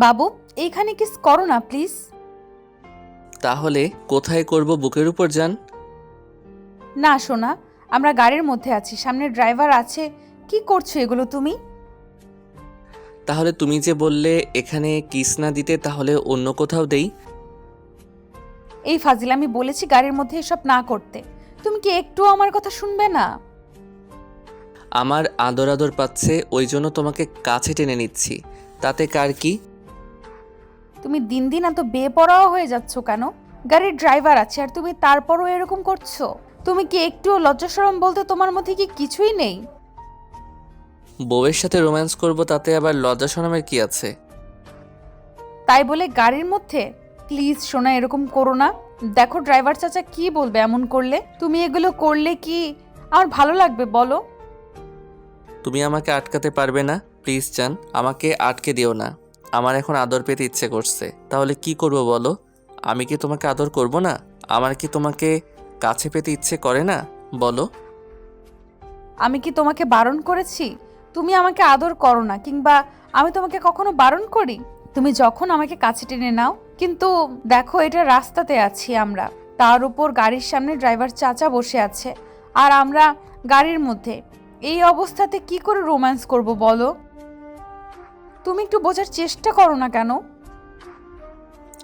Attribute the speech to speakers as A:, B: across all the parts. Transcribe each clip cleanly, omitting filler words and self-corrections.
A: বাবু, এইখানে কিস করো না প্লিজ।
B: তাহলে কোথায় করব? বুকের উপর যান।
A: না সোনা, আমরা গাড়ির মধ্যে আছি, সামনে ড্রাইভার আছে। কি করছো এগুলো তুমি?
B: তাহলে তুমি যে বললে এখানে কিস না দিতে, তাহলে অন্য কোথাও দেই।
A: এই ফাজিল, আমি বলেছি গাড়ির মধ্যে এসব না করতে। তুমি কি একটু আমার কথা শুনবে না?
B: আমার আদর আদর পাচ্ছে, ওই জন্য তোমাকে কাছে টেনে নিচ্ছি। তাতে কার কি?
A: তুমি দিন দিন এত বেপরোয়া হয়ে যাচ্ছ কেন? গাড়ির ড্রাইভার আছে আর তুমি তারপরও এরকম করছো। তুমি কি একটুও লজ্জা শরম বলতে তোমার মধ্যে কি কিছুই নেই?
B: বউয়ের সাথে রোম্যান্স করব, তাতে আবার লজ্জা শরমের কি আছে?
A: তাই বলে গাড়ির মধ্যে? প্লিজ সোনা, এরকম করো না। দেখো ড্রাইভার চাচা কি বলবে এমন করলে। তুমি এগুলো করলে কি আমার ভালো লাগবে বলো?
B: তুমি আমাকে আটকাতে পারবে না। প্লিজ জান, আমাকে আটকে দিও না। আমার এখন আদর পেতে ইচ্ছে করছে, তাহলে কি করব বলো? আমি কি তোমাকে আদর করব না? আমার কি তোমাকে কাছে পেতে ইচ্ছে করে না বলো?
A: আমি কি তোমাকে বারণ করেছি তুমি আমাকে আদর করো না, কিংবা আমি তোমাকে কখনো বারণ করি? তুমি যখন আমাকে কাছে টেনে নাও। কিন্তু দেখো, এটা রাস্তাতে আছি আমরা, তার উপর গাড়ির সামনে ড্রাইভার চাচা বসে আছে, আর আমরা গাড়ির মধ্যে। এই অবস্থাতে কি করে রোম্যান্স করব বলো? তুমি একটু বোঝার চেষ্টা করো না কেন?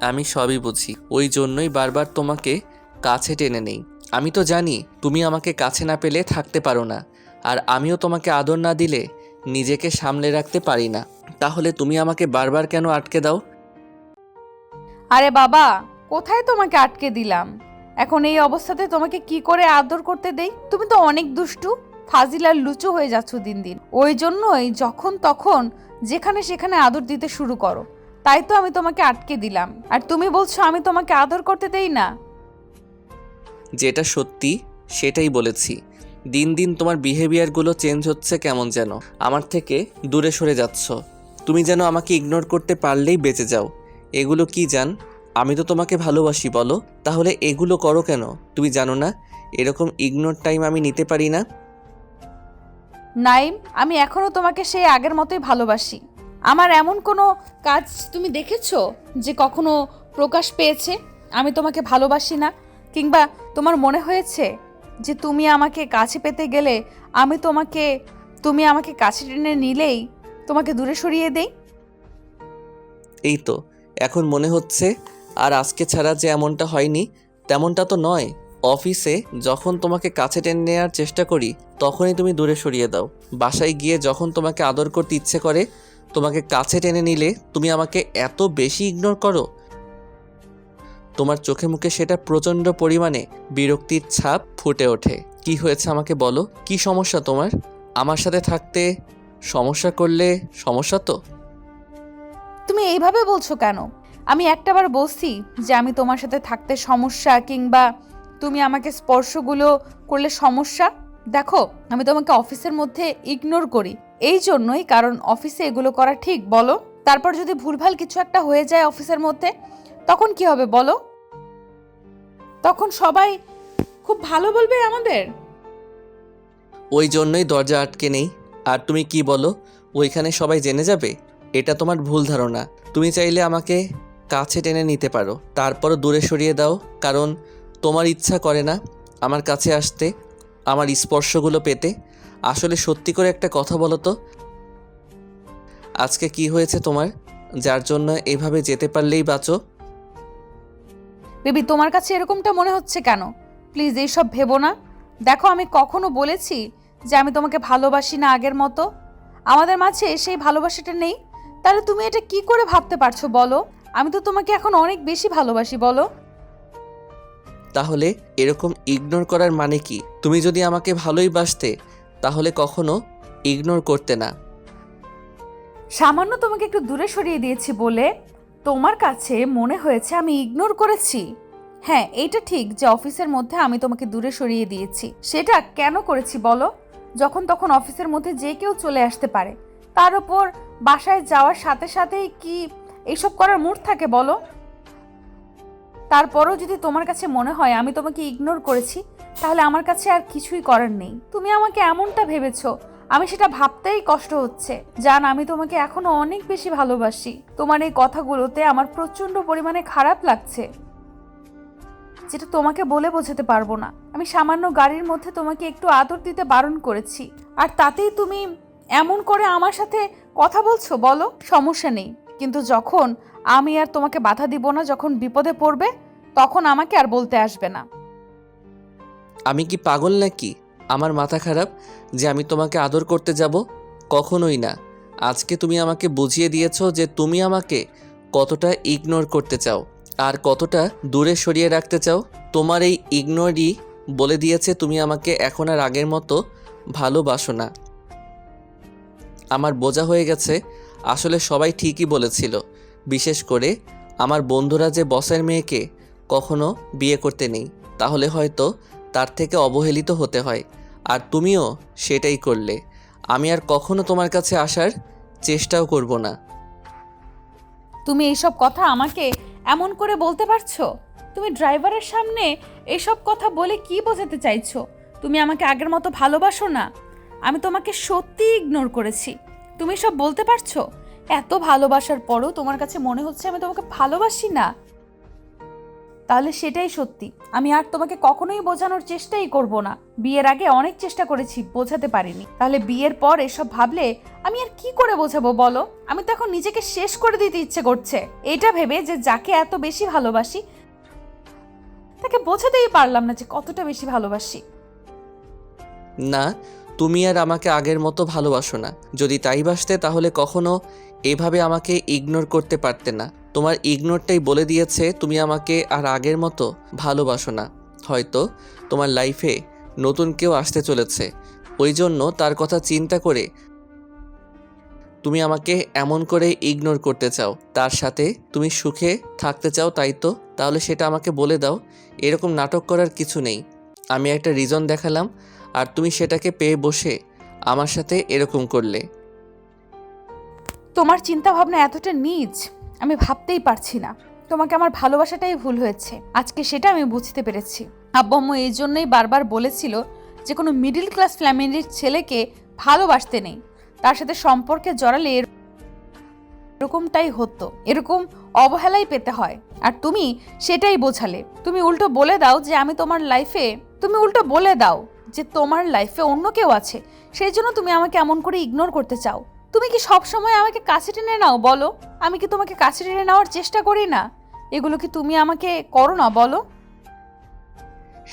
B: আমি সবই বুঝি, ওই জন্যই বারবার তোমাকে কাছে টেনে নেই। আমি তো জানি তুমি আমাকে কাছে না পেলে থাকতে পারো না, আর আমিও তোমাকে আদর না দিলে নিজেকে সামলে রাখতে পারি না। তাহলে তুমি আমাকে বারবার কেন আটকে দাও?
A: আরে বাবা, কোথায় তোমাকে আটকে দিলাম? এখন এই অবস্থাতে তোমাকে কি করে আদর করতে দেই? তুমি তো অনেক দুষ্টু, ফাজিল আর লুচু হয়ে যাচ্ছ দিন দিন। ওই জন্যই যখন তখন যেখানে সেখানে আদর দিতে শুরু করো। তাই তো আমি তোমাকে আটকে দিলাম, আর তুমি বলছো আমি তোমাকে আদর করতে দেই না।
B: যেটা সত্যি সেটাই বলেছি। দিন দিন তোমার বিহেভিয়ারগুলো চেঞ্জ হচ্ছে কেমন যেন। আমার থেকে দূরে সরে যাচ্ছ। তুমি যেন আমাকে ইগনোর করতে পারলেই বেঁচে যাও। এগুলো কি জান? আমি তো তোমাকে ভালোবাসি বলো, তাহলে এগুলো করো কেন? তুমি জানো না এরকম ইগনোর টাইম আমি নিতে পারি না?
A: নাইম, আমি এখনো তোমাকে সেই আগের মতোই ভালোবাসি। আমার এমন কোনো কাজ তুমি দেখেছো যে কখনো প্রকাশ পেয়েছে আমি তোমাকে ভালোবাসি না? কিংবা তোমার মনে হয়েছে যে তুমি আমাকে কাছে পেতে গেলে তুমি আমাকে কাছে টেনে নিলেই তোমাকে দূরে সরিয়ে দেই?
B: এই তো এখন মনে হচ্ছে। আর আজকে ছাড়া যে এমনটা হয়নি তেমনটা তো নয়। অফিসে যখন তোমাকে কাছে টেনে নেওয়ার চেষ্টা করি তখনই তুমি দূরে সরিয়ে দাও। বাসায় গিয়ে যখন তোমাকে আদর করতে ইচ্ছে করে, তোমাকে কাছে টেনে নিলে তুমি আমাকে এত বেশি ইগনোর করো। তোমার চোখে মুখে সেটা প্রচণ্ড পরিমাণে বিরক্তির ছাপ ফুটে ওঠে। কি হয়েছে আমাকে বলো, কি সমস্যা তোমার? আমার সাথে থাকতে সমস্যা করলে সমস্যা তো।
A: তুমি এইভাবে বলছো কেন? আমি একটাবার বলছি যে আমি তোমার সাথে থাকতে সমস্যা, কিংবা তুমি আমাকে স্পর্শগুলো করলে সমস্যা? দেখো, আমি তোমাকে অফিসের মধ্যে ইগনোর করি এই জন্যই কারণ অফিসে এগুলো করা ঠিক বলো? তারপর যদি ভুলভাল কিছু একটা হয়ে যায় অফিসের মধ্যে, তখন কি হবে বলো? তখন সবাই খুব ভালো বলবে আমাদের।
B: ওই জন্যই দরজা আটকে নেই। আর তুমি কি বলো, ওইখানে সবাই জেনে যাবে? এটা তোমার ভুল ধারণা। তুমি চাইলে আমাকে কাছে টেনে নিতে পারো, তারপরও দূরে সরিয়ে দাও, কারণ তোমার ইচ্ছা করে না আমার কাছে আসতে, আমার স্পর্শগুলো পেতে। আসলে সত্যি করে একটা কথা বলো তো, আজকে কি হয়েছে তোমার, যার জন্য এভাবে যেতে পারলেই বাঁচো?
A: বেবি, তোমার কাছে এরকমটা মনে হচ্ছে কেন? প্লিজ এইসব ভেবো না। দেখো, আমি কখনো বলেছি যে আমি তোমাকে ভালোবাসি না আগের মতো? আমাদের মাঝে সেই ভালোবাসাটা নেই। তাহলে তুমি এটা কি করে ভাবতে পারছো বলো? আমি তো তোমাকে এখন অনেক বেশি ভালোবাসি বলো।
B: তাহলে এরকম ইগনোর করার মানে কি? তুমি যদি আমাকে ভালোই বাসতে তাহলে কখনো ইগনোর করতে না।
A: সামান্য তোমাকে একটু দূরে সরিয়ে দিয়েছি বলে তোমার কাছে মনে হয়েছে আমি ইগনোর করেছি? হ্যাঁ, এইটা ঠিক যে অফিসের মধ্যে আমি তোমাকে দূরে সরিয়ে দিয়েছি। সেটা কেন করেছি বলো? যখন তখন অফিসের মধ্যে যে কেউ চলে আসতে পারে, তার উপর বাসায় যাওয়ার সাথে সাথেই কি এইসব করার মুড থাকে বলো? তারপরও যদি তোমার কাছে মনে হয় আমি তোমাকে ইগনোর করেছি, তাহলে আমার কাছে আর কিছুই করার নেই। তুমি আমাকে এমনটা ভেবেছো আমি সেটা ভাবতেই কষ্ট হচ্ছে। জান, আমি তোমাকে এখনো অনেক বেশি ভালোবাসি। তোমার এই কথাগুলোতে আমার প্রচন্ড পরিমাণে খারাপ লাগছে, যেটা তোমাকে বলে বোঝাতে পারবো না। আমি সামান্য গাড়ির মধ্যে তোমাকে একটু আদর দিতে বারণ করেছি, আর তাতেই তুমি এমন করে আমার সাথে কথা বলছো। বলো, সমস্যা নেই, কিন্তু যখন আমি আর তোমাকে বাধা দিব না, যখন বিপদে পড়বে, তখন আমাকে আর বলতে আসবে না।
B: আমি কি পাগল নাকি? আমার মাথা খারাপ যে আমি তোমাকে আদর করতে যাব? কখনোই না। আজকে তুমি আমাকে বুঝিয়ে দিয়েছো যে তুমি আমাকে কতটা ইগনোর করতে চাও আর কতটা দূরে সরিয়ে রাখতে চাও। তোমার এই ইগনোরই বলে দিয়েছে তুমি আমাকে এখন আর আগের মতো ভালোবাসো না। আমার বোঝা হয়ে গেছে, আসলে সবাই ঠিকই বলেছিল, বিশেষ করে আমার বন্ধুরা, যে বসের মেয়েকে কখনো বিয়ে করতে নেই, তাহলে হয়তো তার থেকে অবহেলিত হতে হয়। আর তুমিও সেটাই করলে। আমি আর কখনো তোমার কাছে আসার চেষ্টাও করব না।
A: তুমি এইসব কথা আমাকে এমন করে বলতে পারছো? তুমি ড্রাইভারের সামনে এইসব কথা বলে কি বোঝাতে চাইছো? তুমি আমাকে আগের মতো ভালোবাসো না? আমি তোমাকে সত্যি ইগনোর করেছি, তুমি সব বলতে পারছো? এত ভালোবাসার পরও তোমার কাছে মনে হচ্ছে আমি তোমাকে ভালোবাসি না? তাহলে সেটাই সত্যি। আমি আর তোমাকে কখনোই বোঝানোর চেষ্টাই করব না। বিয়ের আগে অনেক চেষ্টা করেছি, বোঝাতে পারিনি। তাহলে বিয়ের পর এসব ভাবলে আমি আর কি করে বোঝাবো বলো? আমি তো এখন নিজেকে শেষ করে দিতে ইচ্ছে করছে, এটা ভেবে যে যাকে এত বেশি ভালোবাসি তাকে বোঝাতেই পারলাম না যে কতটা বেশি ভালোবাসি।
B: না, তুমি আর আমাকে আগের মতো ভালোবাসো না। যদি তাই বাসতে তাহলে কখনো এভাবে আমাকে ইগনোর করতে পারতে না। তোমার ইগনোরটাই বলে দিয়েছে তুমি আমাকে আর আগের মতো ভালোবাসো না। হয়তো তোমার লাইফে নতুন কেউ আসতে চলেছে, ওই জন্য তার কথা চিন্তা করে তুমি আমাকে এমন করে ইগনোর করতে চাও। তার সাথে তুমি সুখে থাকতে চাও, তাই তো? তাহলে সেটা আমাকে বলে দাও। এরকম নাটক করার কিছু নেই। আমি একটা রিজন দেখালাম আর তুমি সেটাকে পেয়ে বসে আমার সাথে এরকম করলে।
A: তোমার চিন্তা ভাবনা এতটা নীচ আমি ভাবতেই পারছি না। তোমাকে আমার ভালোবাসাটাই ভুল হয়েছে, আজকে সেটা আমি বুঝতে পেরেছি। আব্বু আম্মু এই জন্যই বারবার বলেছিল যে কোনো মিডল ক্লাস ফ্যামিলির ছেলেকে ভালোবাসতে নেই, তার সাথে সম্পর্কে জড়ালে এরকমটাই হতো, এরকম অবহেলাই পেতে হয়। আর তুমি সেটাই বোঝালে। তুমি উল্টো বলে দাও যে তোমার লাইফে অন্য কেউ আছে, সেই জন্য তুমি আমাকে এমন করে ইগনোর করতে চাও। তুমি কি সব সময় আমাকে কাছে টেনে নাও বলো? আমি কি তোমাকে কাছে টেনে নেওয়ার চেষ্টা করি না? এগুলো কি তুমি আমাকে করো না বলো?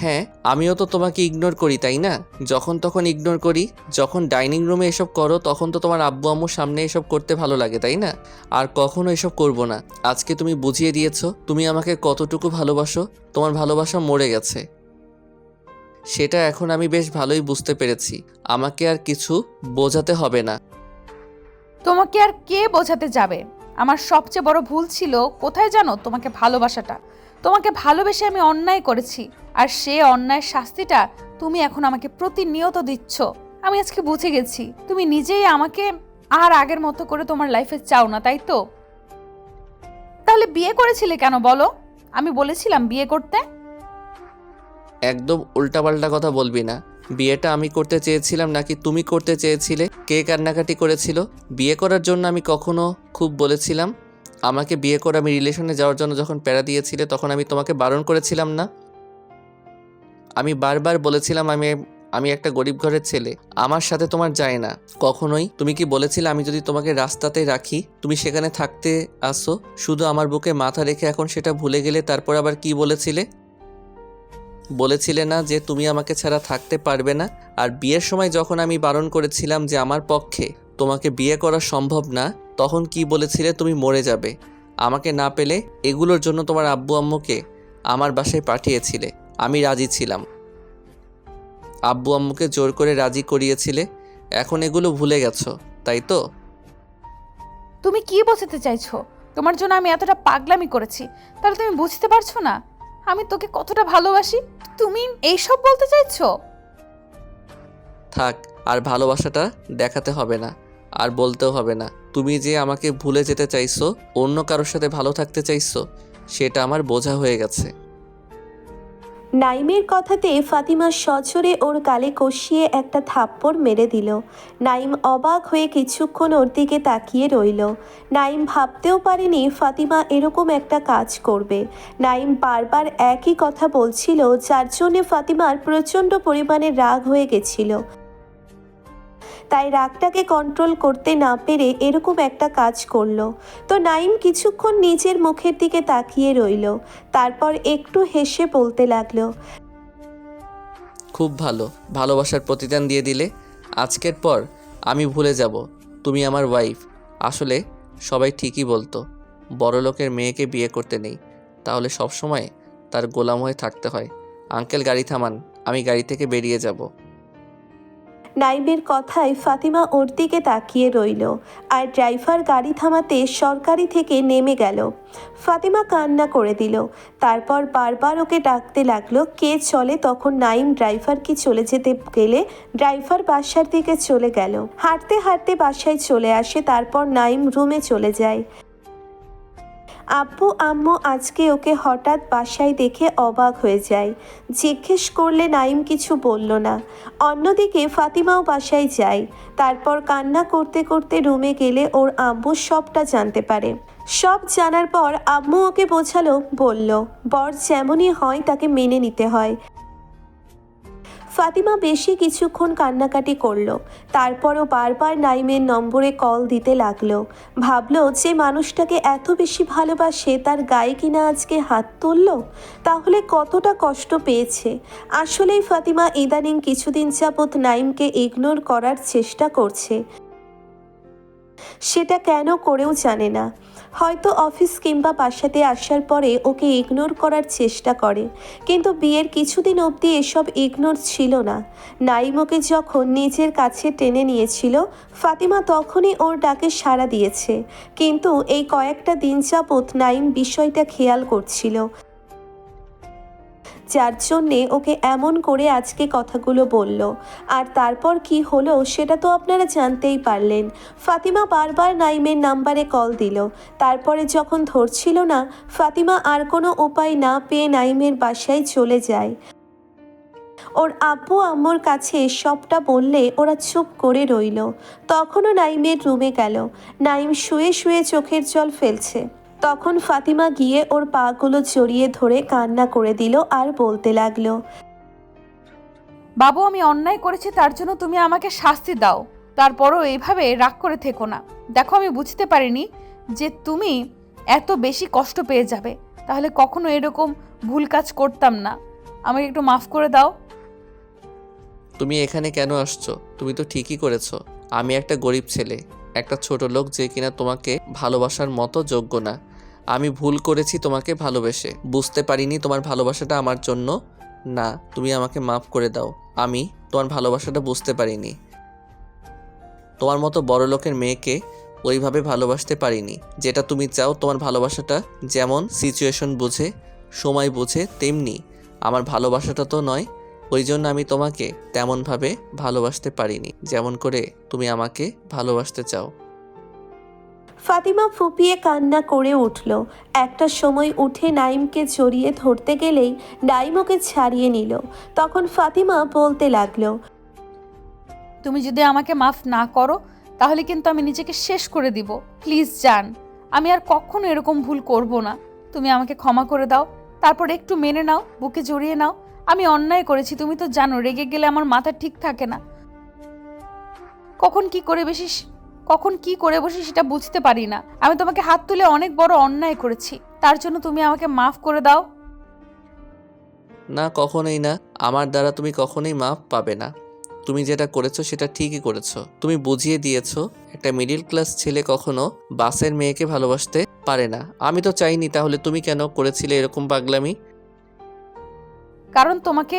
B: হ্যাঁ, আমিও তো তোমাকে ইগনোর করি, তাই না? যখন তখন ইগনোর করি। যখন ডাইনিং রুমে এসব করো তখন তো তোমার আব্বু আম্মুর সামনে এসব করতে ভালো লাগে, তাই না? আর কখনো এসব করব না। আজকে তুমি বুঝিয়ে দিয়েছো তুমি আমাকে কতটুকু ভালোবাসো। তোমার ভালোবাসা মরে গেছে, সেটা এখন আমি বেশ ভালোই বুঝতে পেরেছি। আমাকে আর কিছু বোঝাতে হবে না।
A: তোমাকে আর কে বোঝাতে যাবে? আমার সবচেয়ে বড় ভুল ছিল কোথায় জানো? তোমাকে ভালোবাসাটা। তোমাকে ভালোবেসে আমি অন্যায় করেছি, আর সে অন্যায়ের শাস্তিটা তুমি এখন আমাকে প্রতিনিয়ত দিচ্ছ। আমি আজকে বুঝে গেছি তুমি নিজেই আমাকে আর আগের মতো করে তোমার লাইফে চাও না, তাই তো? তাহলে বিয়ে করেছিলে কেন বলো? আমি বলেছিলাম বিয়ে করতে?
B: একদম উল্টাপাল্টা কথা বলবি না। বিয়েটা আমি করতে চেয়েছিলাম নাকি তুমি করতে চেয়েছিলে? কে কান্নাকাটি করেছিল? বিয়ে করার জন্য আমি কখনো খুব বলেছিলাম? আমাকে বিয়ে করে আমি রিলেশনে যাওয়ার জন্য যখন প্যারা দিয়েছিলে তখন আমি তোমাকে বারণ করেছিলাম না? আমি বারবার বলেছিলাম আমি একটা গরিব ঘরের ছেলে, আমার সাথে তোমার যায় না। কখনোই তুমি কি বলেছিলে আমি যদি তোমাকে রাস্তাতে রাখি তুমি সেখানে থাকতে আসো? শুধু আমার বুকে মাথা রেখে এখন সেটা ভুলে গেলে। তারপর আবার কি বলেছিলে? বলেছিলে না যে তুমি আমাকে ছাড়া থাকতে পারবে না? আর বিয়ের সময় যখন আমি বারণ করেছিলাম যে আমার পক্ষে তোমাকে বিয়ে করা সম্ভব না, তখন কি বলেছিলে? তুমি মরে যাবে আমাকে না পেলে। এগুলোর জন্য তোমার আব্বু আম্মুকে আমার বাসায় পাঠিয়েছিলে। আমি রাজি ছিলাম, আব্বু আম্মুকে জোর করে রাজি করিয়েছিলে। এখন এগুলো ভুলে গেছো, তাই তো?
A: তুমি কি বোঝাতে চাইছো? তোমার জন্য আমি এতটা পাগলামি করেছি, তাহলে তুমি বুঝতে পারছো না আমি তোকে কতটা ভালোবাসি? তুমি এইসব বলতে চাইছো?
B: থাক, আর ভালোবাসাটা দেখাতে হবে না, আর বলতেও হবে না। তুমি যে আমাকে ভুলে যেতে চাইছো, অন্য কারোর সাথে ভালো থাকতে চাইছো, সেটা আমার বোঝা হয়ে গেছে।
C: নাইমের কথাতে ফাতিমা সজোরে ওর গালে কষিয়ে একটা থাপ্পড় মেরে দিল। নাইম অবাক হয়ে কিছুক্ষণ ওর দিকে তাকিয়ে রইল। নাইম ভাবতেও পারেনি ফাতিমা এরকম একটা কাজ করবে। নাইম বারবার একই কথা বলছিল, যার জন্যে ফাতিমার প্রচণ্ড পরিমাণে রাগ হয়ে গেছিল। তাই রাগটাকে কন্ট্রোল করতে না পেরে এরকম একটা কাজ করলো। তো নাইম কিছুক্ষণ নিজের মুখের দিকে তাকিয়ে রইল, তারপর একটু হেসে বলতে লাগলো,
B: খুব ভালো, ভালোবাসার প্রতিদান দিয়ে দিলে। আজকের পর আমি ভুলে যাব তুমি আমার ওয়াইফ। আসলে সবাই ঠিকই বলতো, বড়লোকের মেয়েকে বিয়ে করতে নেই, তাহলে সব সময় তার গোলাম হয়ে থাকতে হয়। আঙ্কেল গাড়ি থামান, আমি গাড়ি থেকে বেরিয়ে যাব।
C: নাইমের কথায় ফাতিমা ওর দিকে তাকিয়ে রইল, আর ড্রাইভার গাড়ি থামাতে সরকারি থেকে নেমে গেল। ফাতিমা কান্না করে দিল, তারপর বারবার ওকে ডাকতে লাগলো কে চলে। তখন নাইম ড্রাইভারকে চলে যেতে গেলে ড্রাইভার বাসার দিকে চলে গেল। হাঁটতে হাঁটতে বাসায় চলে আসে, তারপর নাইম রুমে চলে যায়। আব্বু আম্মু আজকে ওকে হঠাৎ বাসায় দেখে অবাক হয়ে যায়। জিজ্ঞেস করলে নাইম কিছু বলল না। অন্যদিকে ফাতিমাও বাসায় যায়। তারপর কান্না করতে করতে রুমে গেলে ওর আম্মু সবটা জানতে পারে। সব জানার পর আম্মু ওকে বোঝালো, বলল বর যেমনই হয় তাকে মেনে নিতে হয়। ফাতিমা বেশি কিছুক্ষণ কান্নাকাটি করলো, তারপরও বারবার নাইমের নম্বরে কল দিতে লাগলো। ভাবলো যে মানুষটাকে এত বেশি ভালোবাসে তার গায়ে কিনা আজকে হাত তুললো, তাহলে কতটা কষ্ট পেয়েছে। আসলেই ফাতিমা ইদানিং কিছুদিন যাবৎ নাইমকে ইগনোর করার চেষ্টা করছে, সেটা কেন করেও জানে না। হয়তো অফিস কিংবা বাসাতে আসার পরে ওকে ইগনোর করার চেষ্টা করে, কিন্তু বিয়ের কিছুদিন অবধি এসব ইগনোর ছিল না। নাইম ওকে যখন নিজের কাছে টেনে নিয়েছিল, ফাতিমা তখনই ওর ডাকে সাড়া দিয়েছে। কিন্তু এই কয়েকটা দিন যাবৎ নাইম বিষয়টা খেয়াল করছিল, যার জন্যে ওকে এমন করে আজকে কথাগুলো বলল। আর তারপর কি হলো সেটা তো আপনারা জানতেই পারলেন। ফাতিমা বারবার নাইমের নাম্বারে কল দিল, তারপরে যখন ধরছিল না, ফাতিমা আর কোনো উপায় না পেয়ে নাইমের বাসায় চলে যায়। ওর আব্বু আম্মুর কাছে সবটা বললে ওরা চুপ করে রইল। তখনও নাইমের রুমে গেল। নাইম শুয়ে শুয়ে চোখের জল ফেলছে। তখন ফাতিমা গিয়ে ওর পাগুলো জড়িয়ে ধরে কান্না করে দিল আর বলতে লাগলো,
A: বাবু আমি অন্যায় করেছি, তার জন্য তুমি আমাকে শাস্তি দাও। তারপরও এইভাবে রাগ করে থেকো না। দেখো আমি বুঝতে পারিনি যে তুমি এত বেশি কষ্ট পেয়ে যাবে, তাহলে কখনো এরকম ভুল কাজ করতাম না। আমাকে একটু মাফ করে দাও।
B: তুমি এখানে কেন আসছো? তুমি তো ঠিকই করেছো। আমি একটা গরিব ছেলে, একটা ছোট লোক যে কিনা তোমাকে ভালোবাসার মতো যোগ্য না। আমি ভুল করেছি তোমাকে ভালোবেসে, বুঝতে পারিনি তোমার ভালোবাসাটা আমার জন্য না। তুমি আমাকে মাফ করে দাও। আমি তোমার ভালোবাসাটা বুঝতে পারিনি। তোমার মতো বড় লোকের মেয়েকে ওইভাবে ভালোবাসতে পারিনি যেটা তুমি চাও। তোমার ভালোবাসাটা যেমন সিচুয়েশন বুঝে, সময় বুঝে, তেমনি আমার ভালোবাসাটা তো নয়। ওই জন্য আমি তোমাকে তেমনভাবে ভালোবাসতে পারিনি যেমন করে তুমি আমাকে ভালোবাসতে চাও।
C: ফাতিমা ফুপিয়ে কান্না করে উঠল। একটা সময় উঠে নাইমকে জড়িয়ে ধরতে গেলেই নাইম ওকে ছাড়িয়ে নিল। তখন ফাতিমা বলতে লাগলো,
A: তুমি যদি আমাকে মাফ না করো তাহলে কিন্তু আমি নিজেকে শেষ করে দিব। প্লিজ জান, আমি আর কখনো এরকম ভুল করব না। তুমি আমাকে ক্ষমা করে দাও, তারপর একটু মেনে নাও, বুকে জড়িয়ে নাও। আমি অন্যায় করেছি, তুমি তো জানো রেগে গেলে আমার মাথা ঠিক থাকে না। কখন কি করে বসি সেটা বুঝতে পারি না। আমি তোমাকে হাত তুলে অনেক বড় অন্যায় করেছি, তার জন্য তুমি আমাকে মাফ করে দাও।
B: না, কখনোই না। আমার দ্বারা তুমি কখনোই মাফ পাবে না। তুমি যেটা করেছো সেটা ঠিকই করেছো। তুমি বুঝিয়ে দিয়েছো একটা মিডিল ক্লাস ছেলে কখনো বাসের মেয়েকে ভালোবাসতে পারে না। আমি তো চাইনি, তাহলে তুমি কেন করেছিলে এরকম পাগলামি?
A: কারণ তোমাকে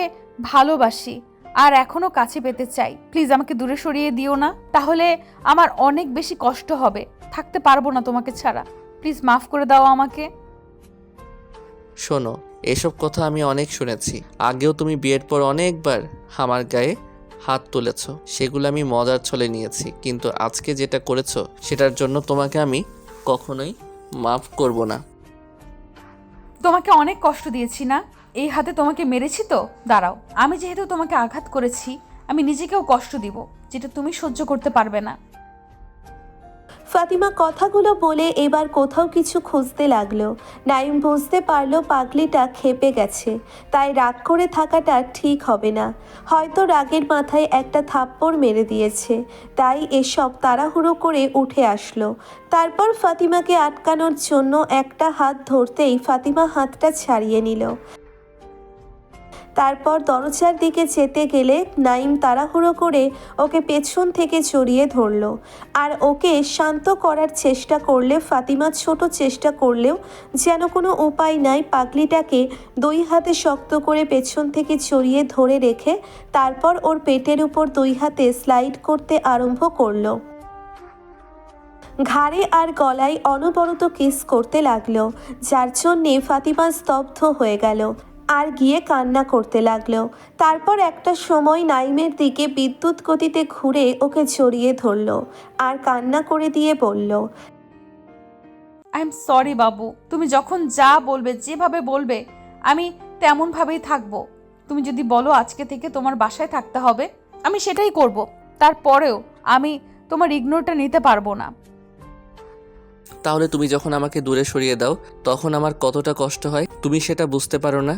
A: ভালোবাসি আর এখনো কাছে পেতে চাই। প্লিজ আমাকে দূরে সরিয়ে দিও না, তাহলে আমার অনেক বেশি কষ্ট হবে, থাকতে পারবো না তোমাকে ছাড়া। প্লিজ মাফ করে দাও আমাকে।
B: শোনো, এসব কথা আমি অনেক শুনেছি। আগেও তুমি বিয়ের পর অনেকবার আমার গায়ে হাত তুলেছ, সেগুলো আমি মজার ছলে নিয়েছি। কিন্তু আজকে যেটা করেছো সেটার জন্য তোমাকে আমি কখনোই মাফ করব না।
A: তোমাকে অনেক কষ্ট দিয়েছি না? এই হাতে তোমাকে মেরেছি তো, দাঁড়াও, আমি যেহেতু তোমাকে আঘাত করেছি আমি নিজেকেও কষ্ট দিব, যেটা তুমি সহ্য করতে পারবে না।
C: ফাতিমা কথাগুলো বলে এবার কোথাও কিছু খুঁজতে লাগলো। নাইম বুঝতে পারলো পাগলিটা ক্ষেপে গেছে, তাই রাগ করে থাকাটা ঠিক হবে না। হয়তো রাগের মাথায় একটা থাপ্পড় মেরে দিয়েছে, তাই এসব তাড়াহুড়ো করে উঠে আসলো। তারপর ফাতিমাকে আটকানোর জন্য একটা হাত ধরতেই ফাতিমা হাতটা ছাড়িয়ে নিল। তারপর দরজার দিকে যেতে গেলে নাইম তাড়াহুড়ো করে ওকে পেছন থেকে জড়িয়ে ধরল আর ওকে শান্ত করার চেষ্টা করলে ফাতিমা ছোট চেষ্টা করলেও যেন কোনো উপায় নাই পাগলিটাকে দুই হাতে শক্ত করে পেছন থেকে জড়িয়ে ধরে রেখে তারপর ওর পেটের উপর দুই হাতে স্লাইড করতে আরম্ভ করলো। ঘাড়ে আর গলায় অনবরত কিস করতে লাগলো, যার জন্যে ফাতিমা স্তব্ধ হয়ে গেল আর গিয়ে কান্না করতে লাগলো। তারপর একটা সময় নাইমের দিকে বিদ্যুৎ গতিতে ঘুরে ওকে জড়িয়ে ধরলো আর কান্না করে দিয়ে বলল,
A: আই এম সরি বাবু, তুমি যখন যা বলবে, যেভাবে বলবে আমি তেমনভাবেই থাকবো। তুমি যদি বলো আজকে থেকে তোমার বাসায় থাকতে হবে, আমি সেটাই করব। তারপরেও আমি তোমার ইগনোরটা নিতে পারবো না।
B: তাহলে তুমি যখন আমাকে দূরে সরিয়ে দাও তখন আমার কতটা কষ্ট হয় তুমি সেটা বুঝতে পারো না?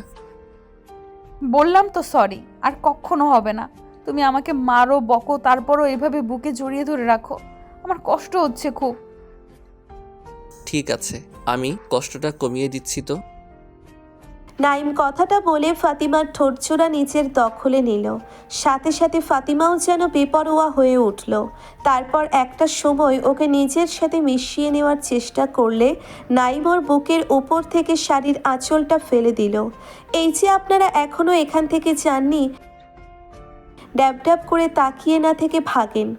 A: বললাম তো সরি, আর কখনো হবে না। তুমি আমাকে মারো বকো, তারপরও এভাবে বুকে জড়িয়ে ধরে রাখো, আমার কষ্ট হচ্ছে খুব।
B: ঠিক আছে, আমি কষ্টটা কমিয়ে দিচ্ছি তো।
C: নাইম কথাটা বলে ফাতিমার ঠোঁটজোড়া নিজের দখলে নিল। সাথে সাথে ফাতিমাও যেন বেপরোয়া হয়ে উঠল। তারপর একটা সময় ওকে নিজের সাথে মিশিয়ে নেওয়ার চেষ্টা করলে নাইম ওর বুকের উপর থেকে শাড়ির আঁচলটা ফেলে দিল। এই যে আপনারা এখনও এখান থেকে যাননি, ড্যাব ড্যাব করে তাকিয়ে না থেকে ভাগেন।